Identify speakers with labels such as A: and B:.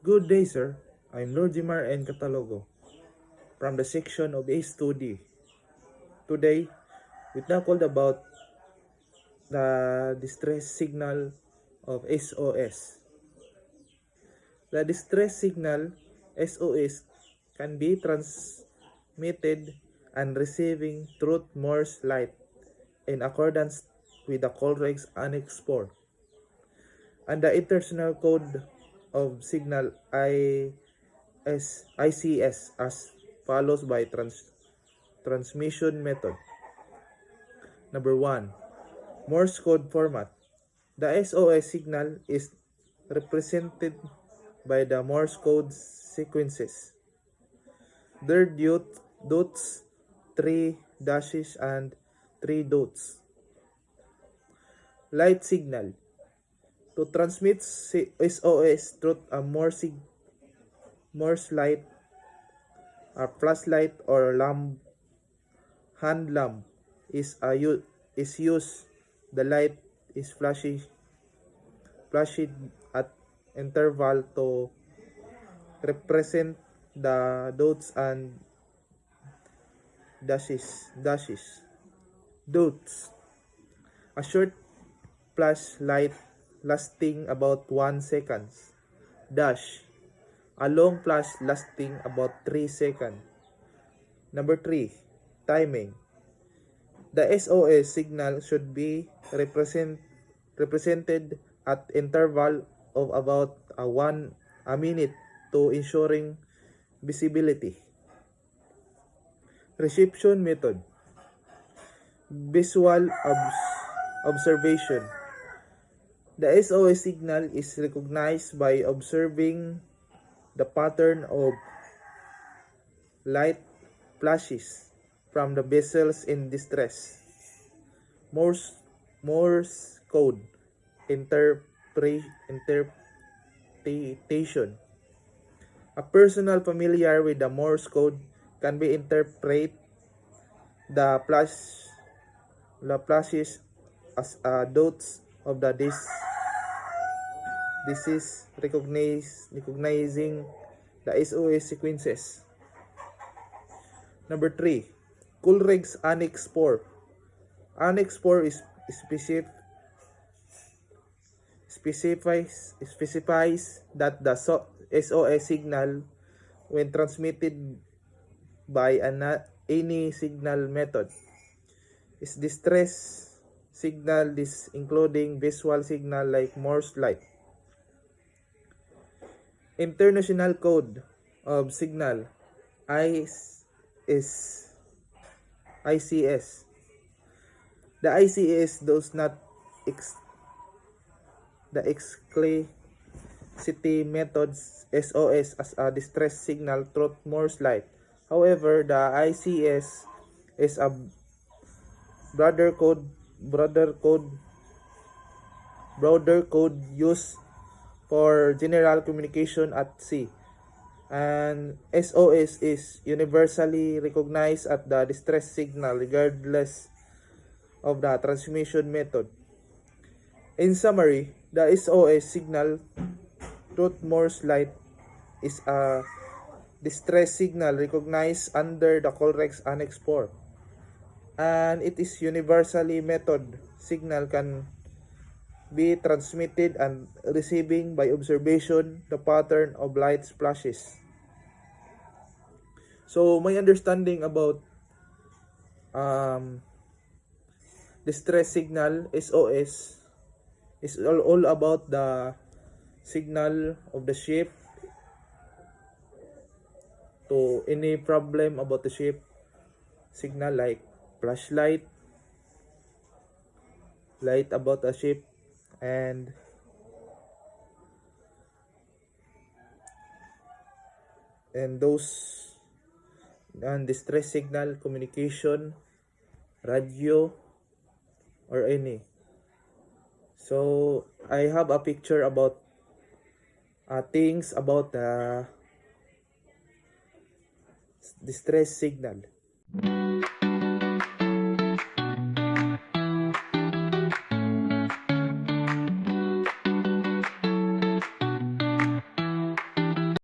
A: Good day, sir. I'm Lord Jimar N. Catalogo from the section of A2D. Today, we tackled about the distress signal of SOS. The distress signal SOS can be transmitted and receiving through Morse light in accordance with the call regs Annex 4 and the international code of signal ICS as follows by transmission method. Number 1. Morse code format. The SOS signal is represented by the Morse code sequences. Their dots, 3 dashes and 3 dots. Light signal. To transmit SOS through a Morse light, a flashlight or hand lamp is used. The light is flashed at interval to represent the dots and dashes. Dots. A short flashlight lasting about 1 second. Dash. A long flash lasting about 3 seconds. Number 3. Timing. The SOS signal should be represented at interval of about a minute to ensuring visibility. Reception method. Visual observation. The SOS signal is recognized by observing the pattern of light flashes from the vessels in distress. Morse code interpretation. A person familiar with the Morse code can be interpret the flashes as dots of the disease, recognizing the SOS sequences. Number 3. Call regs Annex 4. Annex 4 is specifies that the SOS signal, when transmitted by any signal method, is distress signal, including visual signal like Morse light. International code of signal ICS. The ICS does not the explicit methods SOS as a distress signal through Morse light. However, the ICS is a broader code used for general communication at sea, and SOS is universally recognized as the distress signal regardless of the transmission method. In summary, the SOS signal through Morse light is a distress signal recognized under the call regs Annex 4, and it is universally method signal can be transmitted and receiving by observation the pattern of light flashes. So my understanding about distress signal SOS is all about the signal of the ship to any problem about the ship, signal like flashlight, light about a ship, and those distress signal communication, radio, or any. So I have a picture about things about the distress signal.